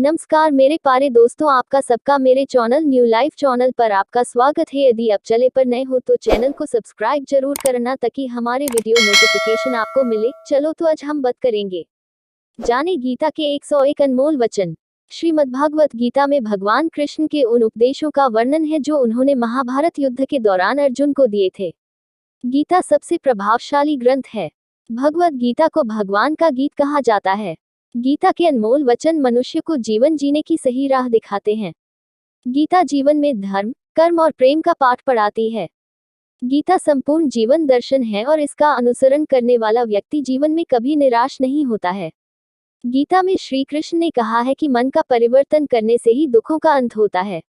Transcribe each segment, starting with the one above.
नमस्कार मेरे प्यारे दोस्तों, आपका सबका मेरे चैनल न्यू लाइफ चैनल पर आपका स्वागत है। यदि आप चैनल पर नए हो तो चैनल को सब्सक्राइब जरूर करना ताकि हमारे वीडियो नोटिफिकेशन आपको मिले। चलो तो आज हम बात करेंगे जाने गीता के 101 अनमोल वचन। श्रीमद्भागवत गीता में भगवान कृष्ण के उन उपदेशों का वर्णन है जो उन्होंने महाभारत युद्ध के दौरान अर्जुन को दिए थे। गीता सबसे प्रभावशाली ग्रंथ है। भगवत गीता को भगवान का गीत कहा जाता है। गीता के अनमोल वचन मनुष्य को जीवन जीने की सही राह दिखाते हैं। गीता जीवन में धर्म, कर्म और प्रेम का पाठ पढ़ाती है। गीता संपूर्ण जीवन दर्शन है और इसका अनुसरण करने वाला व्यक्ति जीवन में कभी निराश नहीं होता है। गीता में श्री कृष्ण ने कहा है कि मन का परिवर्तन करने से ही दुखों का अंत होता है।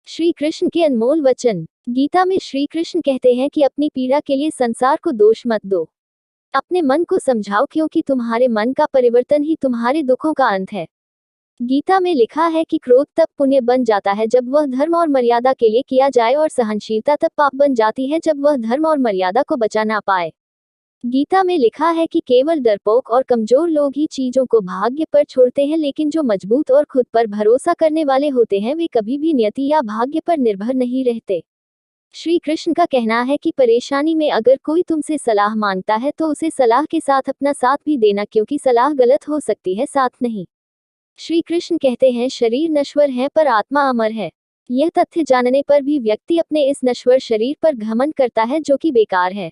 श्री कृष्ण के अनमोल वचन। गीता में श्री कृष्ण कहते हैं कि अपनी पीड़ा के लिए संसार को दोष मत दो। अपने मन को समझाओ क्योंकि तुम्हारे मन का परिवर्तन ही तुम्हारे दुखों का अंत है। गीता में लिखा है कि क्रोध तब पुण्य बन जाता है जब वह धर्म और मर्यादा के लिए किया जाए और सहनशीलता तब पाप बन जाती है जब वह धर्म और मर्यादा को बचा ना पाए। गीता में लिखा है कि केवल डरपोक और कमजोर लोग ही चीजों को भाग्य पर छोड़ते हैं, लेकिन जो मजबूत और खुद पर भरोसा करने वाले होते हैं वे कभी भी नियति या भाग्य पर निर्भर नहीं रहते। श्री कृष्ण का कहना है कि परेशानी में अगर कोई तुमसे सलाह मांगता है तो उसे सलाह के साथ अपना साथ भी देना, क्योंकि सलाह गलत हो सकती है, साथ नहीं। श्री कृष्ण कहते हैं शरीर नश्वर है पर आत्मा अमर है। यह तथ्य जानने पर भी व्यक्ति अपने इस नश्वर शरीर पर घमंड करता है जो कि बेकार है।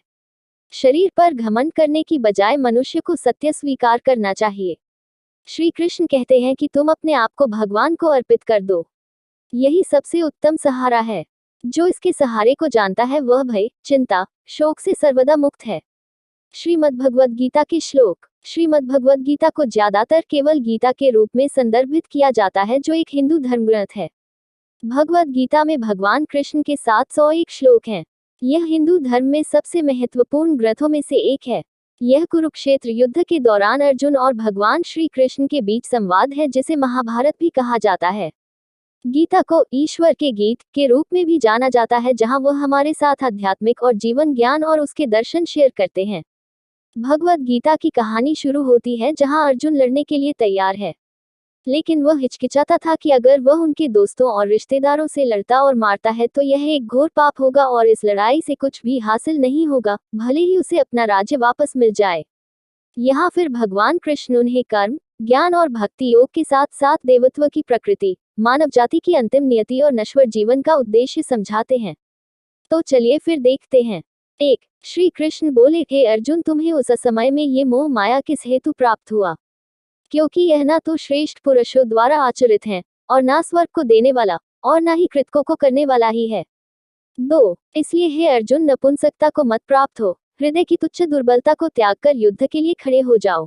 शरीर पर घमंड करने की बजाय मनुष्य को सत्य स्वीकार करना चाहिए। श्री कृष्ण कहते हैं कि तुम अपने आप को भगवान को अर्पित कर दो। यही सबसे उत्तम सहारा है। जो इसके सहारे को जानता है वह भय, चिंता, शोक से सर्वदा मुक्त है। श्रीमद्भगवद गीता के श्लोक। श्रीमद्भगवद गीता को ज्यादातर केवल गीता के रूप में संदर्भित किया जाता है जो एक हिंदू धर्मग्रंथ है। भगवद गीता में भगवान कृष्ण के 701 श्लोक हैं। यह हिंदू धर्म में सबसे महत्वपूर्ण ग्रंथों में से एक है। यह कुरुक्षेत्र युद्ध के दौरान अर्जुन और भगवान श्री कृष्ण के बीच संवाद है जिसे महाभारत भी कहा जाता है। गीता को ईश्वर के गीत के रूप में भी जाना जाता है, जहां वह हमारे साथ आध्यात्मिक और जीवन ज्ञान और उसके दर्शन शेयर करते हैं। भगवद गीता की कहानी शुरू होती है जहां अर्जुन लड़ने के लिए तैयार है, लेकिन वह हिचकिचाता था कि अगर वह उनके दोस्तों और रिश्तेदारों से लड़ता और मारता है तो यह एक घोर पाप होगा और इस लड़ाई से कुछ भी हासिल नहीं होगा, भले ही उसे अपना राज्य वापस मिल जाए। यहाँ फिर भगवान कृष्ण उन्हें कर्म, ज्ञान और भक्ति योग के साथ साथ देवत्व की प्रकृति, मानव जाति की अंतिम नियति और नश्वर जीवन का उद्देश्य समझाते हैं। तो चलिए फिर देखते हैं। 1. श्री कृष्ण बोले, हे अर्जुन, तुम्हें उस समय में ये मोह माया किस हेतु प्राप्त हुआ? क्योंकि यह ना तो श्रेष्ठ पुरुषों द्वारा आचरित है और ना स्वर्ग को देने वाला और ना ही कृतकों को करने वाला ही है। 2. इसलिए हे अर्जुन, नपुंसकता को मत प्राप्त हो, हृदय की तुच्छ दुर्बलता को त्याग कर युद्ध के लिए खड़े हो जाओ।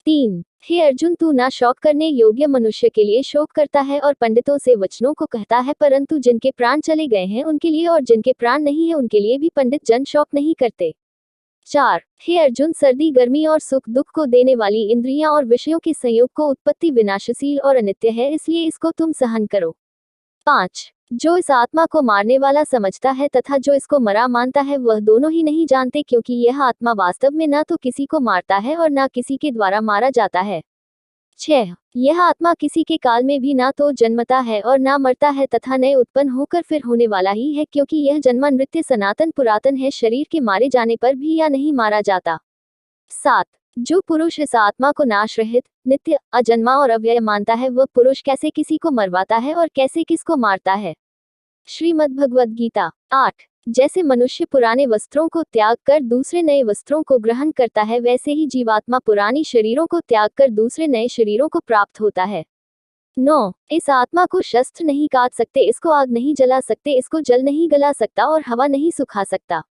3. हे अर्जुन, तू ना शौक करने योग्य मनुष्य के लिए शोक करता है और पंडितों से वचनों को कहता है, परंतु जिनके प्राण चले गए हैं उनके लिए और जिनके प्राण नहीं है उनके लिए भी पंडित जन शौक नहीं करते। 4. हे अर्जुन, सर्दी, गर्मी और सुख दुख को देने वाली इंद्रियां और विषयों के संयोग को उत्पत्ति विनाशशील और अनित्य है, इसलिए इसको तुम सहन करो। 5. जो इस आत्मा को मारने वाला समझता है तथा जो इसको मरा मानता है वह दोनों ही नहीं जानते, क्योंकि यह आत्मा वास्तव में ना तो किसी को मारता है और ना किसी के द्वारा मारा जाता है। 6. यह आत्मा किसी के काल में भी ना तो जन्मता है और ना मरता है तथा नए उत्पन्न होकर फिर होने वाला ही है, क्योंकि यह जन्मा नृत्य सनातन पुरातन है, शरीर के मारे जाने पर भी या नहीं मारा जाता। 7. जो पुरुष इस आत्मा को नाश रहित, नित्य, अजन्मा और अव्यय मानता है वह पुरुष कैसे किसी को मरवाता है और कैसे किसको मारता है? श्रीमद्भगवद गीता। 8. जैसे मनुष्य पुराने वस्त्रों को त्याग कर दूसरे नए वस्त्रों को ग्रहण करता है, वैसे ही जीवात्मा पुरानी शरीरों को त्याग कर दूसरे नए शरीरों को प्राप्त होता है। 9. इस आत्मा को शस्त्र नहीं काट सकते, इसको आग नहीं जला सकते, इसको जल नहीं गला सकता और हवा नहीं सुखा सकता।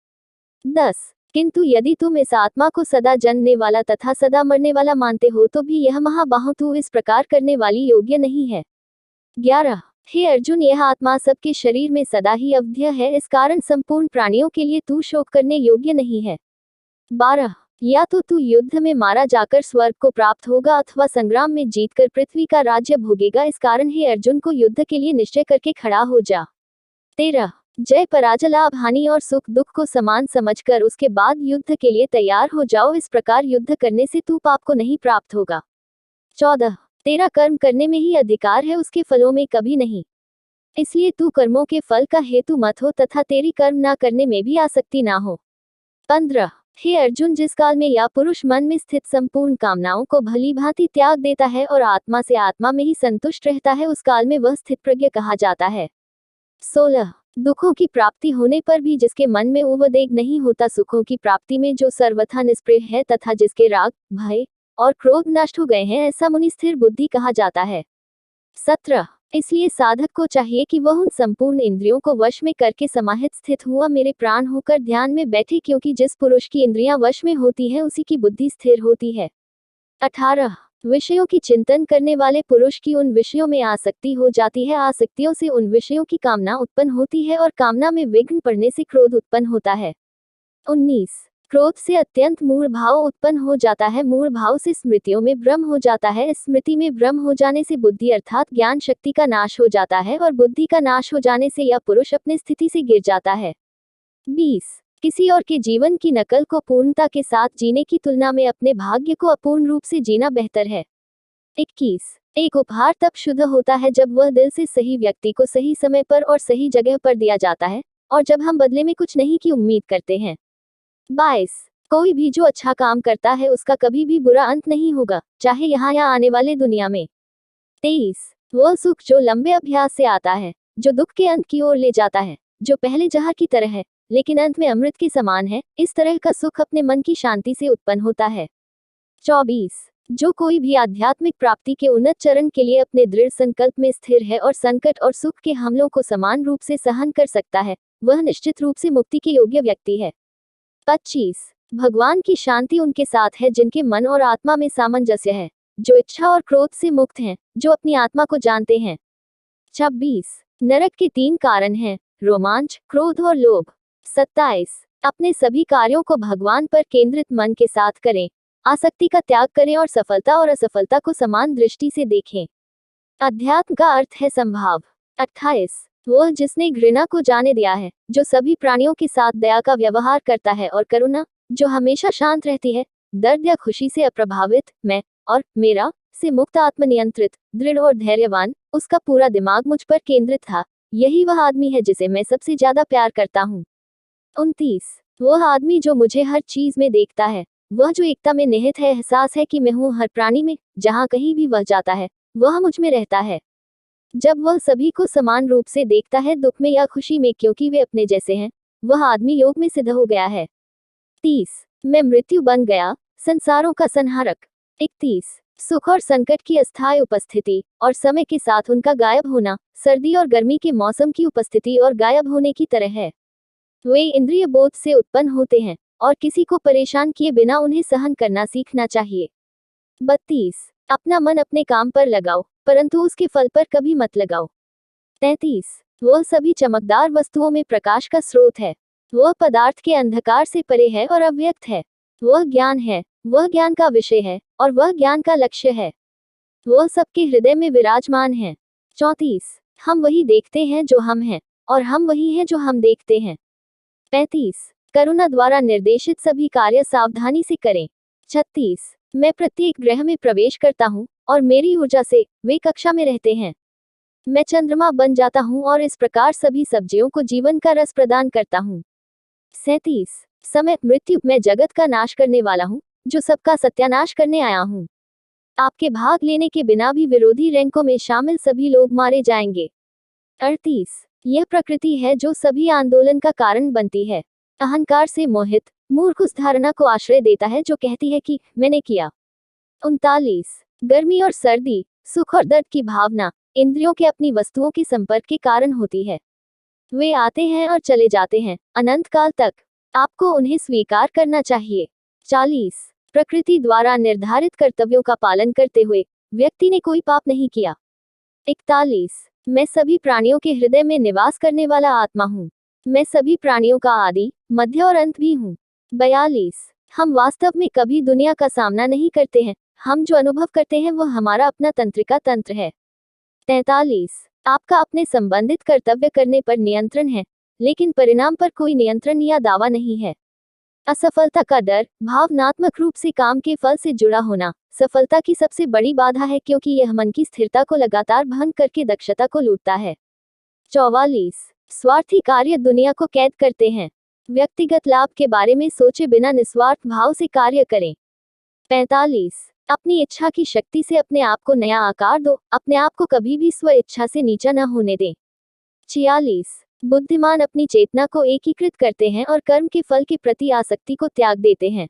10. किंतु यदि तुम इस आत्मा को सदा जन्मने वाला तथा सदा मरने वाला मानते हो तो भी यह महाबाहो तू इस प्रकार करने वाली योग्य नहीं है। 11. हे अर्जुन, यह आत्मा सबके शरीर में सदा ही अवध्य है, इस कारण संपूर्ण प्राणियों के लिए तू शोक करने योग्य नहीं है। 12. या तो तू युद्ध में मारा जाकर स्वर्ग को प्राप्त होगा अथवा संग्राम में जीतकर पृथ्वी का राज्य भोगेगा, इस कारण हे अर्जुन को युद्ध के लिए निश्चय करके खड़ा हो जा। 13. जय पराजय, लाभ हानि और सुख दुख को समान समझकर उसके बाद युद्ध के लिए तैयार हो जाओ, इस प्रकार युद्ध करने से तू पाप को नहीं प्राप्त होगा। 14. तेरा कर्म करने में ही अधिकार है, उसके फलों में कभी नहीं। इसलिए तू कर्मों के फल का हेतु मत हो तथा तेरी कर्म ना करने में भी आसक्ति ना हो। 15 हे अर्जुन, जिस काल में या पुरुष मन में स्थित संपूर्ण कामनाओं को भली भांति त्याग देता है और आत्मा से आत्मा में ही संतुष्ट रहता है, उस काल में वह स्थित प्रज्ञ कहा जाता है। 16 दुखों की प्राप्ति होने पर भी जिसके मन में उद्वेग नहीं होता, सुखों की प्राप्ति में जो सर्वथा निष्प्रिय है तथा जिसके राग, भय और क्रोध नष्ट हो गए हैं, ऐसा मुनि स्थिर बुद्धि कहा जाता है। 17 इसलिए साधक को चाहिए कि वह उन संपूर्ण इंद्रियों को वश में करके समाहित स्थित हुआ मेरे प्राण होकर ध्यान में बैठे, क्योंकि जिस पुरुष की इंद्रियां वश में होती है उसी की बुद्धि स्थिर होती है। 18 विषयों की चिंतन करने वाले पुरुष की उन विषयों में आसक्ति हो जाती है, आसक्तियों से उन विषयों की कामना उत्पन्न होती है और कामना में विघ्न पड़ने से क्रोध उत्पन्न होता है। 19 क्रोध से अत्यंत मूढ़ भाव उत्पन्न हो जाता है, मूढ़ भाव से स्मृतियों में भ्रम हो जाता है, स्मृति में भ्रम हो जाने से बुद्धि अर्थात ज्ञान शक्ति का नाश हो जाता है और बुद्धि का नाश हो जाने से यह पुरुष अपनी स्थिति से गिर जाता है। 20 किसी और के जीवन की नकल को पूर्णता के साथ जीने की तुलना में अपने भाग्य को अपूर्ण रूप से जीना बेहतर है। 21 एक उपहार तब शुद्ध होता है जब वह दिल से सही व्यक्ति को सही समय पर और सही जगह पर दिया जाता है और जब हम बदले में कुछ नहीं की उम्मीद करते हैं। 22 कोई भी जो अच्छा काम करता है उसका कभी भी बुरा अंत नहीं होगा, चाहे यहाँ या आने वाले दुनिया में। 23 वह सुख जो लंबे अभ्यास से आता है, जो दुख के अंत की ओर ले जाता है, जो पहले जहर की तरह है लेकिन अंत में अमृत के समान है, इस तरह का सुख अपने मन की शांति से उत्पन्न होता है। 24 जो कोई भी आध्यात्मिक प्राप्ति के उन्नत चरण के लिए अपने दृढ़ संकल्प में स्थिर है और संकट और सुख के हमलों को समान रूप से सहन कर सकता है, वह निश्चित रूप से मुक्ति के योग्य व्यक्ति है। 25 भगवान की शांति उनके साथ है जिनके मन और आत्मा में सामंजस्य है, जो इच्छा और क्रोध से मुक्त हैं, जो अपनी आत्मा को जानते हैं। 26 नरक के 3 कारण हैं, रोमांच, क्रोध और लोभ। 27 अपने सभी कार्यों को भगवान पर केंद्रित मन के साथ करें, आसक्ति का त्याग करें और सफलता और असफलता को समान दृष्टि से देखें। अध्यात्म का अर्थ है संभाव। 28 वह जिसने घृणा को जाने दिया है, जो सभी प्राणियों के साथ दया का व्यवहार करता है और करुणा, जो हमेशा शांत रहती है, दर्द या खुशी से अप्रभावित, मैं और मेरा से मुक्त, आत्मनियंत्रित, दृढ़ और धैर्यवान, उसका पूरा दिमाग मुझ पर केंद्रित था, यही वह आदमी है जिसे मैं सबसे ज्यादा प्यार करता हूँ। 29 वह आदमी जो मुझे हर चीज में देखता है, वह जो एकता में निहित है, एहसास है कि मैं हूँ हर प्राणी में, जहाँ कहीं भी वह जाता है वह मुझ में रहता है। जब वह सभी को समान रूप से देखता है, दुख में या खुशी में, क्योंकि वे अपने जैसे हैं, वह आदमी योग में सिद्ध हो गया है। 30 मैं मृत्यु बन गया, संसारों का संहारक। 31 सुख और संकट की अस्थायी उपस्थिति और समय के साथ उनका गायब होना, सर्दी और गर्मी के मौसम की उपस्थिति और गायब होने की तरह है। वे इंद्रिय बोध से उत्पन्न होते हैं और किसी को परेशान किए बिना उन्हें सहन करना सीखना चाहिए। 32 अपना मन अपने काम पर लगाओ, परंतु उसके फल पर कभी मत लगाओ। 33 वह सभी चमकदार वस्तुओं में प्रकाश का स्रोत है, वह पदार्थ के अंधकार से परे है और अव्यक्त है, वह ज्ञान है, वह ज्ञान का विषय है और वह ज्ञान का लक्ष्य है, वह सबके हृदय में विराजमान है। 34 हम वही देखते हैं जो हम हैं और हम वही हैं जो हम देखते हैं। 35 करुणा द्वारा निर्देशित सभी कार्य सावधानी से करें। 36 मैं प्रत्येक ग्रह में प्रवेश करता हूँ और मेरी ऊर्जा से वे कक्षा में रहते हैं। मैं चंद्रमा बन जाता हूँ और इस प्रकार सभी सब्जियों को जीवन का रस प्रदान करता हूँ। 37 समय मृत्यु मैं जगत का नाश करने वाला हूँ, जो सबका सत्यानाश करने आया हूँ। आपके भाग लेने के बिना भी विरोधी रैंकों में शामिल सभी लोग मारे जाएंगे। 38 यह प्रकृति है जो सभी आंदोलन का कारण बनती है। अहंकार से मोहित मूर्ख उस धारणा को आश्रय देता है जो कहती है कि मैंने किया। 39 गर्मी और सर्दी, सुख और दर्द की भावना इंद्रियों के अपनी वस्तुओं के संपर्क के कारण होती है। वे आते हैं और चले जाते हैं अनंत काल तक, आपको उन्हें स्वीकार करना चाहिए। 40 प्रकृति द्वारा निर्धारित कर्तव्यों का पालन करते हुए व्यक्ति ने कोई पाप नहीं किया। 41 मैं सभी प्राणियों के हृदय में निवास करने वाला आत्मा हूँ, मैं सभी प्राणियों का आदि, मध्य और अंत भी हूँ। 42 हम वास्तव में कभी दुनिया का सामना नहीं करते हैं, हम जो अनुभव करते हैं वह हमारा अपना तंत्रिका तंत्र है। 43 आपका अपने संबंधित कर्तव्य करने पर नियंत्रण है, लेकिन परिणाम पर कोई नियंत्रण या दावा नहीं है। असफलता का डर, भावनात्मक रूप से काम के फल से जुड़ा होना, सफलता की सबसे बड़ी बाधा है क्योंकि यह मन की स्थिरता को लगातार भंग करके दक्षता को लूटता है। 44। स्वार्थी कार्य दुनिया को कैद करते हैं। व्यक्तिगत लाभ के बारे में सोचे बिना निस्वार्थ भाव से कार्य करें। 45। अपनी इच्छा की शक्ति से अपने आप को नया आकार दो, अपने आप को कभी भी स्व इच्छा से नीचा न होने दें। 46। बुद्धिमान अपनी चेतना को एकीकृत करते हैं और कर्म के फल के प्रति आसक्ति को त्याग देते हैं।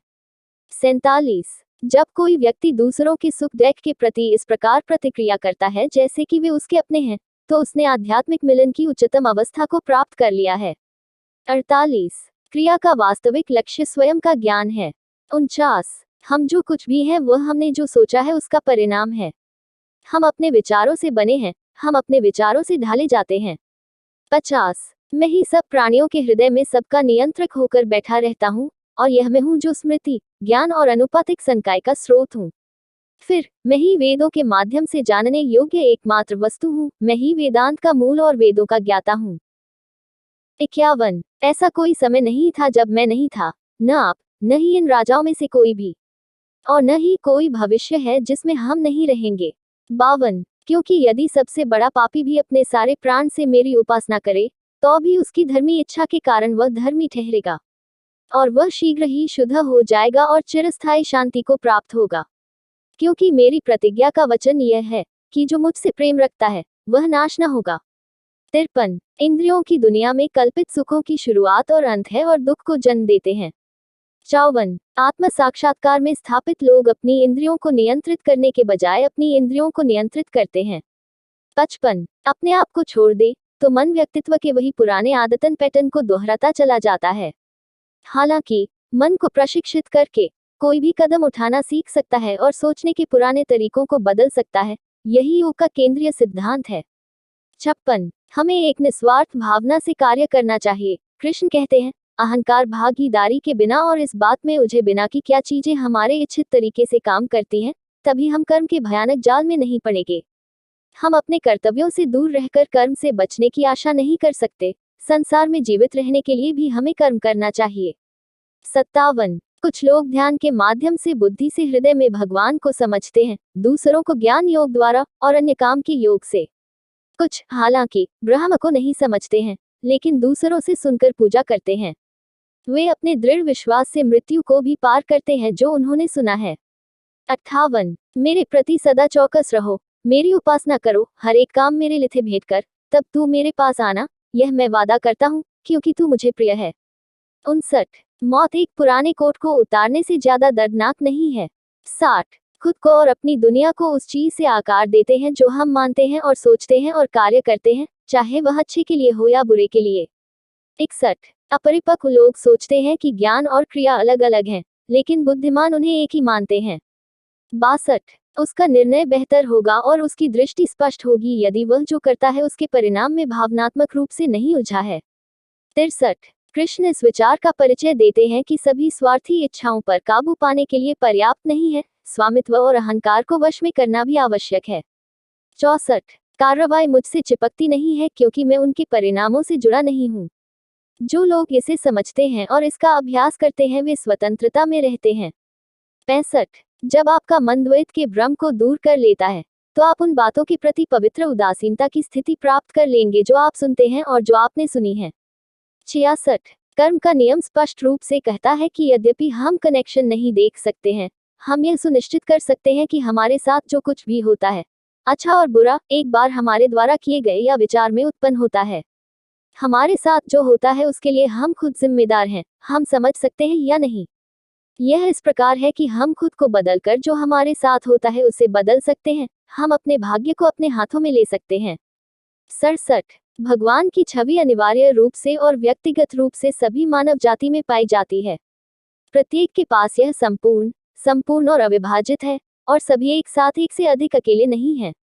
47। जब कोई व्यक्ति दूसरों के सुख दुख के प्रति इस प्रकार प्रतिक्रिया करता है जैसे कि वे उसके अपने हैं, तो उसने आध्यात्मिक मिलन की उच्चतम अवस्था को प्राप्त कर लिया है। 48। क्रिया का वास्तविक लक्ष्य स्वयं का ज्ञान है। 49। हम जो कुछ भी हैं वह हमने जो सोचा है उसका परिणाम है। हम अपने विचारों से बने हैं, हम अपने विचारों से ढाले जाते हैं। 50। मैं ही सब प्राणियों के हृदय में सबका नियंत्रक होकर बैठा रहता हूँ, और यह मैं हूँ जो स्मृति, ज्ञान और अनुपातिक संकाय का स्रोत हूँ। फिर मैं ही वेदों के माध्यम से जानने योग्य एकमात्र वस्तु हूँ, मैं ही वेदांत का मूल और वेदों का ज्ञाता हूँ। 51। ऐसा कोई समय नहीं था जब मैं नहीं था, न आप, न ही इन राजाओं में से कोई भी, और न ही कोई भविष्य है जिसमें हम नहीं रहेंगे। 52। क्योंकि यदि सबसे बड़ा पापी भी अपने सारे प्राण से मेरी उपासना करे, तो भी उसकी धर्मी इच्छा के कारण वह धर्मी ठहरेगा, और वह शीघ्र ही शुद्ध हो जाएगा और चिरस्थायी शांति को प्राप्त होगा। क्योंकि मेरी प्रतिज्ञा का वचन यह है कि जो मुझसे प्रेम रखता है वह नाश न होगा। 53। इंद्रियों की दुनिया में कल्पित सुखों की शुरुआत और अंत है और दुख को जन्म देते हैं। 54। आत्म साक्षात्कार में स्थापित लोग अपनी इंद्रियों को नियंत्रित करने के बजाय अपनी इंद्रियों को नियंत्रित करते हैं। 55। अपने आप को छोड़ दे तो मन व्यक्तित्व के वही पुराने आदतन पैटर्न को दोहराता चला जाता है। हालांकि मन को प्रशिक्षित करके कोई भी कदम उठाना सीख सकता है और सोचने के पुराने तरीकों को बदल सकता है, यही योग का केंद्रीय सिद्धांत है। 56। हमें एक निस्वार्थ भावना से कार्य करना चाहिए। कृष्ण कहते हैं, अहंकार भागीदारी के बिना और इस बात में उलझे बिना कि क्या चीजें हमारे इच्छित तरीके से काम करती हैं, तभी हम कर्म के भयानक जाल में नहीं पड़ेंगे। हम अपने कर्तव्यों से दूर रहकर कर्म से बचने की आशा नहीं कर सकते। संसार में जीवित रहने के लिए भी हमें कर्म करना चाहिए। 57। कुछ लोग ध्यान के माध्यम से बुद्धि से हृदय में भगवान को समझते हैं, दूसरों को ज्ञान योग द्वारा और अन्य काम के योग से। कुछ हालांकि ब्रह्म को नहीं समझते हैं, लेकिन दूसरों से सुनकर पूजा करते हैं। वे अपने दृढ़ विश्वास से मृत्यु को भी पार करते हैं जो उन्होंने सुना है। 58। मेरे प्रति सदा चौकस रहो, मेरी उपासना करो, हर एक काम मेरे लिथे भेंट कर, तब तू मेरे पास आना, यह मैं वादा करता हूँ, क्योंकि तू मुझे प्रिय है। 59। मौत एक पुराने कोट को उतारने से ज्यादा दर्दनाक नहीं है। 60। खुद को और अपनी दुनिया को उस चीज से आकार देते हैं जो हम मानते हैं और सोचते हैं और कार्य करते हैं, चाहे वह अच्छे के लिए हो या बुरे के लिए। 61। अपरिपक्व लोग सोचते हैं कि ज्ञान और क्रिया अलग अलग हैं, लेकिन बुद्धिमान उन्हें एक ही मानते हैं। 62। उसका निर्णय बेहतर होगा और उसकी दृष्टि स्पष्ट होगी यदि वह जो करता है उसके परिणाम में भावनात्मक रूप से नहीं उलझा है। 63। कृष्ण इस विचार का परिचय देते हैं कि सभी स्वार्थी इच्छाओं पर काबू पाने के लिए पर्याप्त नहीं है, स्वामित्व और अहंकार को वश में करना भी आवश्यक है। 64। कार्रवाई मुझसे चिपकती नहीं है क्योंकि मैं उनके परिणामों से जुड़ा नहीं हूँ। जो लोग इसे समझते हैं और इसका अभ्यास करते हैं वे स्वतंत्रता में रहते हैं। 65। जब आपका मन द्वैत के भ्रम को दूर कर लेता है, तो आप उन बातों के प्रति पवित्र उदासीनता की स्थिति प्राप्त कर लेंगे जो आप सुनते हैं और जो आपने सुनी है। 66। कर्म का नियम स्पष्ट रूप से कहता है कि यद्यपि हम कनेक्शन नहीं देख सकते हैं, हम यह सुनिश्चित कर सकते हैं कि हमारे साथ जो कुछ भी होता है, अच्छा और बुरा, एक बार हमारे द्वारा किए गए या विचार में उत्पन्न होता है। हमारे साथ जो होता है उसके लिए हम खुद जिम्मेदार हैं, हम समझ सकते हैं या नहीं। यह इस प्रकार है कि हम खुद को बदलकर जो हमारे साथ होता है उसे बदल सकते हैं, हम अपने भाग्य को अपने हाथों में ले सकते हैं। 67। भगवान की छवि अनिवार्य रूप से और व्यक्तिगत रूप से सभी मानव जाति में पाई जाती है। प्रत्येक के पास यह संपूर्ण और अविभाजित है, और सभी एक साथ एक से अधिक अकेले नहीं हैं।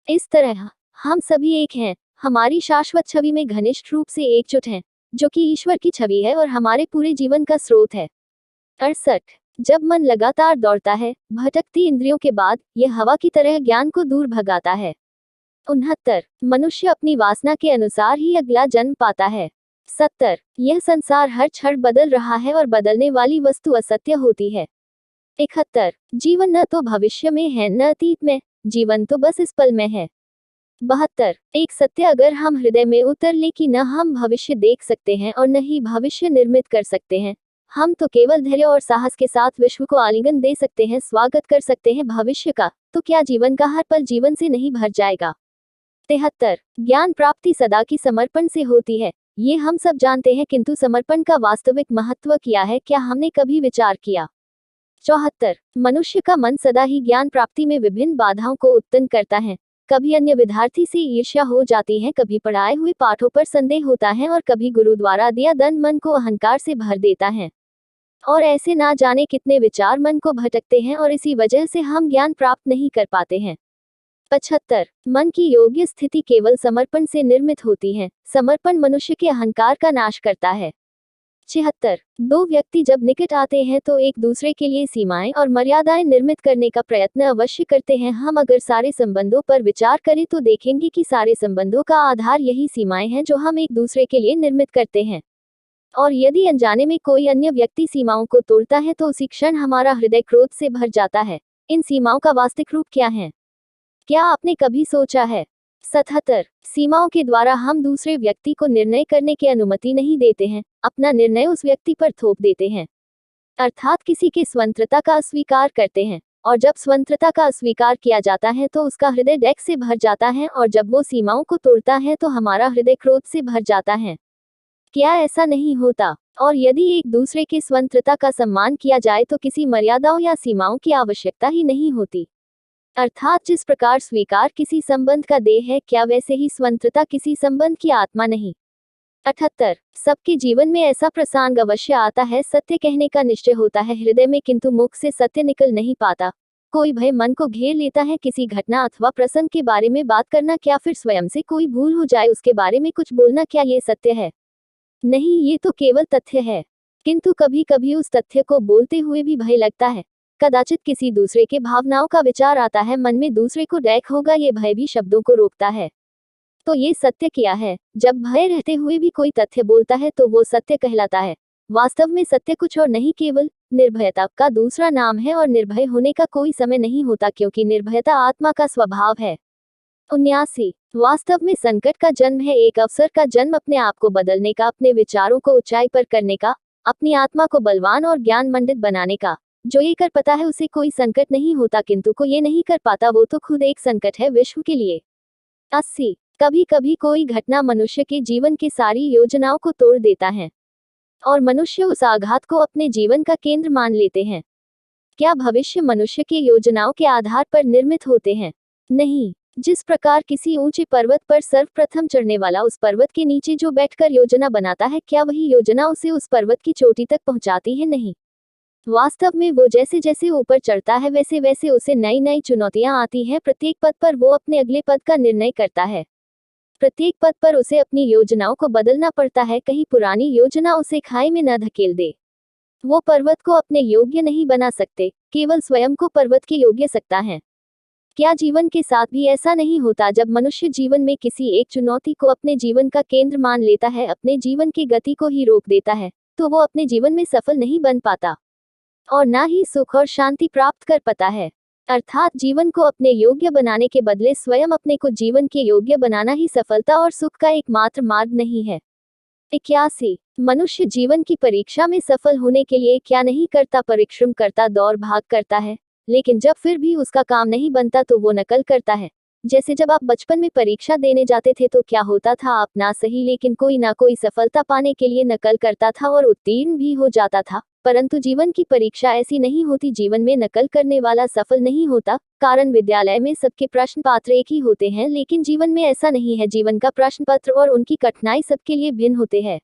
इस तरह हम सभी एक हैं, हमारी शाश्वत छवि में घनिष्ठ रूप से एकजुट हैं, जो कि ईश्वर की छवि है और हमारे पूरे जीवन का स्रोत है। 68। जब मन लगातार दौड़ता है, भटकती इंद्रियों के बाद, यह हवा की तरह ज्ञान को दूर भगाता है। 69। मनुष्य अपनी वासना के अनुसार ही अगला जन्म पाता है। 70। यह संसार हर क्षण बदल रहा है और बदलने वाली वस्तु असत्य होती है। 71। जीवन न तो भविष्य में है न अतीत में, जीवन तो बस इस पल में है। 72। एक सत्य अगर हम हृदय में उतर ले कि न हम भविष्य देख सकते हैं और न ही भविष्य निर्मित कर सकते हैं, हम तो केवल धैर्य और साहस के साथ विश्व को आलिंगन दे सकते हैं, स्वागत कर सकते हैं भविष्य का, तो क्या जीवन का हर पल जीवन से नहीं भर जाएगा। 73। ज्ञान प्राप्ति सदा की समर्पण से होती है, ये हम सब जानते हैं, किंतु समर्पण का वास्तविक महत्व क्या है, क्या हमने कभी विचार किया। 74। मनुष्य का मन सदा ही ज्ञान प्राप्ति में विभिन्न बाधाओं को उत्पन्न करता है। कभी अन्य विद्यार्थी से ईर्ष्या हो जाती है, कभी पढ़ाए हुए पाठों पर संदेह होता है और कभी गुरु द्वारा दिया दंड मन को अहंकार से भर देता है। और ऐसे ना जाने कितने विचार मन को भटकते हैं और इसी वजह से हम ज्ञान प्राप्त नहीं कर पाते हैं। 75। मन की योग्य स्थिति केवल समर्पण से निर्मित होती है, समर्पण मनुष्य के अहंकार का नाश करता है। 76। दो व्यक्ति जब निकट आते हैं तो एक दूसरे के लिए सीमाएं और मर्यादाएं निर्मित करने का प्रयत्न अवश्य करते हैं। हम अगर सारे संबंधों पर विचार करें तो देखेंगे कि सारे संबंधों का आधार यही सीमाएं हैं जो हम एक दूसरे के लिए निर्मित करते हैं। और यदि अनजाने में कोई अन्य व्यक्ति सीमाओं को तोड़ता है तो उसी क्षण हमारा हृदय क्रोध से भर जाता है। इन सीमाओं का वास्तविक रूप क्या है, क्या आपने कभी सोचा है। 77। सीमाओं के द्वारा हम दूसरे व्यक्ति को निर्णय करने की अनुमति नहीं देते हैं, अपना निर्णय उस व्यक्ति पर थोप देते हैं, अर्थात किसी की स्वतंत्रता का अस्वीकार करते हैं। और जब स्वतंत्रता का अस्वीकार किया जाता है तो उसका हृदय डैक से भर जाता है, और जब वो सीमाओं को तोड़ता है तो हमारा हृदय क्रोध से भर जाता है। क्या ऐसा नहीं होता। और यदि एक दूसरे की स्वतंत्रता का सम्मान किया जाए तो किसी मर्यादाओं या सीमाओं की आवश्यकता ही नहीं होती। अर्थात जिस प्रकार स्वीकार किसी संबंध का देह है, क्या वैसे ही स्वतंत्रता किसी संबंध की आत्मा नहीं। 78। सबके जीवन में ऐसा प्रसंग अवश्य आता है, सत्य कहने का निश्चय होता है हृदय में, किंतु मुख से सत्य निकल नहीं पाता। कोई भय मन को घेर लेता है, किसी घटना अथवा प्रसंग के बारे में बात करना, क्या फिर स्वयं से कोई भूल हो जाए उसके बारे में कुछ बोलना, क्या ये सत्य है। नहीं, ये तो केवल तथ्य है, किंतु कभी कभी उस तथ्य को बोलते हुए भी भय लगता है। कदाचित किसी दूसरे के भावनाओं का विचार आता है मन में, दूसरे को डैक होगा, ये भय भी शब्दों को रोकता है। तो ये सत्य क्या है। जब भय रहते हुए भी कोई तथ्य बोलता है तो वो सत्य कहलाता है। वास्तव में सत्य कुछ और नहीं, केवल निर्भयता का दूसरा नाम है, और निर्भय होने का कोई समय नहीं होता, क्योंकि निर्भयता आत्मा का स्वभाव है। 79। वास्तव में संकट का जन्म है एक अवसर का जन्म, अपने आप को बदलने का, अपने विचारों को ऊंचाई पर करने का, अपनी आत्मा को बलवान और ज्ञान मंडित बनाने का। जो ये कर पाता है उसे कोई संकट नहीं होता, किंतु को ये नहीं कर पाता वो तो खुद एक संकट है विश्व के लिए। 80। कभी कभी कोई घटना मनुष्य के जीवन की सारी योजनाओं को तोड़ देता है और मनुष्य उस आघात को अपने जीवन का केंद्र मान लेते हैं। क्या भविष्य मनुष्य की योजनाओं के आधार पर निर्मित होते हैं। नहीं। जिस प्रकार किसी ऊंचे पर्वत पर सर्वप्रथम चढ़ने वाला उस पर्वत के नीचे जो बैठकर योजना बनाता है, क्या वही योजना उसे उस पर्वत की चोटी तक पहुंचाती है। नहीं। वास्तव में वो जैसे जैसे ऊपर चढ़ता है वैसे वैसे उसे नई नई चुनौतियां आती हैं। प्रत्येक पद पर वो अपने अगले पद का निर्णय करता है। प्रत्येक पद पर उसे अपनी योजनाओं को बदलना पड़ता है, कहीं पुरानी योजना उसे खाई में न धकेल दे। वो पर्वत को अपने योग्य नहीं बना सकते, केवल स्वयं को पर्वत के योग्य सकता है। क्या जीवन के साथ भी ऐसा नहीं होता। जब मनुष्य जीवन में किसी एक चुनौती को अपने जीवन का केंद्र मान लेता है, अपने जीवन की गति को ही रोक देता है, तो वो अपने जीवन में सफल नहीं बन पाता और ना ही सुख और शांति प्राप्त कर पाता है। अर्थात जीवन को अपने योग्य बनाने के बदले स्वयं अपने को जीवन के योग्य बनाना ही सफलता और सुख का एकमात्र मार्ग नहीं है। 81। मनुष्य जीवन की परीक्षा में सफल होने के लिए क्या नहीं करता, परिश्रम करता, दौड़ भाग करता है, लेकिन जब फिर भी उसका काम नहीं बनता तो वो नकल करता है। जैसे जब आप बचपन में परीक्षा देने जाते थे तो क्या होता था, आप ना सही लेकिन कोई ना कोई सफलता पाने के लिए नकल करता था और उत्तीर्ण भी हो जाता था। परंतु जीवन की परीक्षा ऐसी नहीं होती, जीवन में नकल करने वाला सफल नहीं होता। कारण विद्यालय में सबके प्रश्न पत्र एक ही होते हैं, लेकिन जीवन में ऐसा नहीं है। जीवन का प्रश्न पत्र और उनकी कठिनाई सबके लिए भिन्न होते हैं।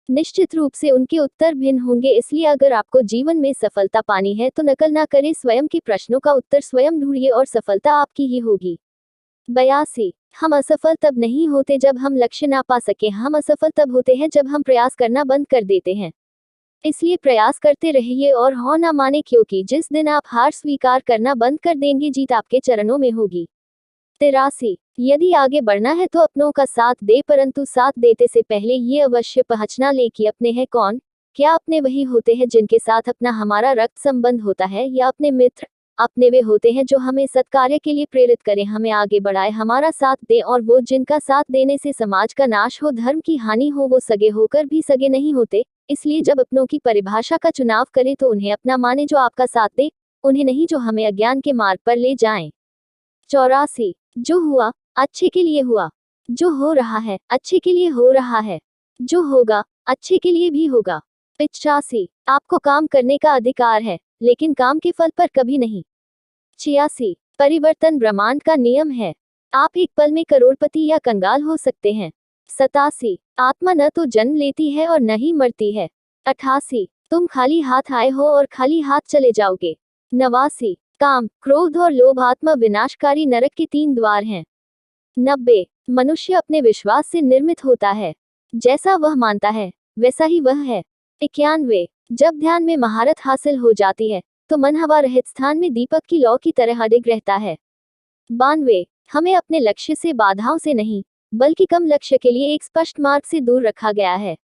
निश्चित रूप से उनके उत्तर भिन्न होंगे, इसलिए अगर आपको जीवन में सफलता पानी है तो नकल ना करें, स्वयं के प्रश्नों का उत्तर स्वयं ढूंढिए और सफलता आपकी ही होगी। 82। हम असफल तब नहीं होते जब हम लक्ष्य ना पा सके, हम असफल तब होते हैं जब हम प्रयास करना बंद कर देते हैं। इसलिए प्रयास करते रहिए और हार ना माने, क्योंकि जिस दिन आप हार स्वीकार करना बंद कर देंगे जीत आपके चरणों में होगी। 83 यदि आगे बढ़ना है तो अपनों का साथ दे, परंतु साथ देते से पहले ये अवश्य पहचाना ले कि अपने हैं कौन। क्या अपने वही होते हैं जिनके साथ अपना हमारा रक्त संबंध होता है, या अपने मित्र? अपने वे होते हैं जो हमें सत्कार्य के लिए प्रेरित करें, हमें आगे बढ़ाए, हमारा साथ दे। और वो जिनका साथ देने से समाज का नाश हो, धर्म की हानि हो, वो सगे होकर भी सगे नहीं होते। इसलिए जब अपनों की परिभाषा का चुनाव करें तो उन्हें अपना माने जो आपका साथ दे, उन्हें नहीं जो हमें अज्ञान के मार्ग पर ले जाएं। 84 जो हुआ अच्छे के लिए हुआ, जो हो रहा है अच्छे के लिए हो रहा है, जो होगा अच्छे के लिए भी होगा। 85 आपको काम करने का अधिकार है, लेकिन काम के फल पर कभी नहीं। 86 परिवर्तन ब्रह्मांड का नियम है, आप एक पल में करोड़पति या कंगाल हो सकते हैं। 87 आत्मा न तो जन्म लेती है और न ही मरती है। 88 तुम खाली हाथ आए हो और खाली हाथ चले जाओगे। 89 काम, क्रोध और लोभ आत्मा विनाशकारी नरक के 3 द्वार हैं। 90 मनुष्य अपने विश्वास से निर्मित होता है, जैसा वह मानता है वैसा ही वह है। 91 जब ध्यान में महारत हासिल हो जाती है तो मन हवा रहित स्थान में दीपक की लौ की तरह अडिग रहता है। 92 हमें अपने लक्ष्य से बाधाओं से नहीं, बल्कि कम लक्ष्य के लिए एक स्पष्ट मार्ग से दूर रखा गया है।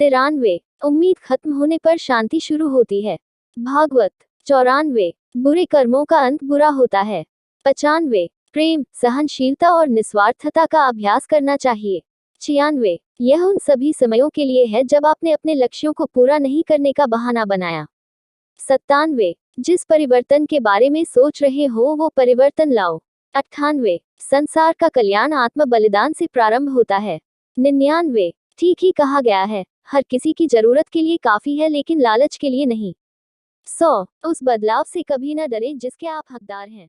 93 उम्मीद खत्म होने पर शांति शुरू होती है। भागवत। 94 बुरे कर्मों का अंत बुरा होता है। 95 प्रेम, सहनशीलता और निस्वार्थता का अभ्यास करना चाहिए। 96 यह उन सभी समयों के लिए है जब आपने अपने लक्ष्यों को पूरा नहीं करने का बहाना बनाया। 97 जिस परिवर्तन के बारे में सोच रहे हो वो परिवर्तन लाओ। 98 संसार का कल्याण आत्म बलिदान से प्रारंभ होता है। 99 ठीक ही कहा गया है, हर किसी की जरूरत के लिए काफी है, लेकिन लालच के लिए नहीं। 100 उस बदलाव से कभी न डरे जिसके आप हकदार हैं।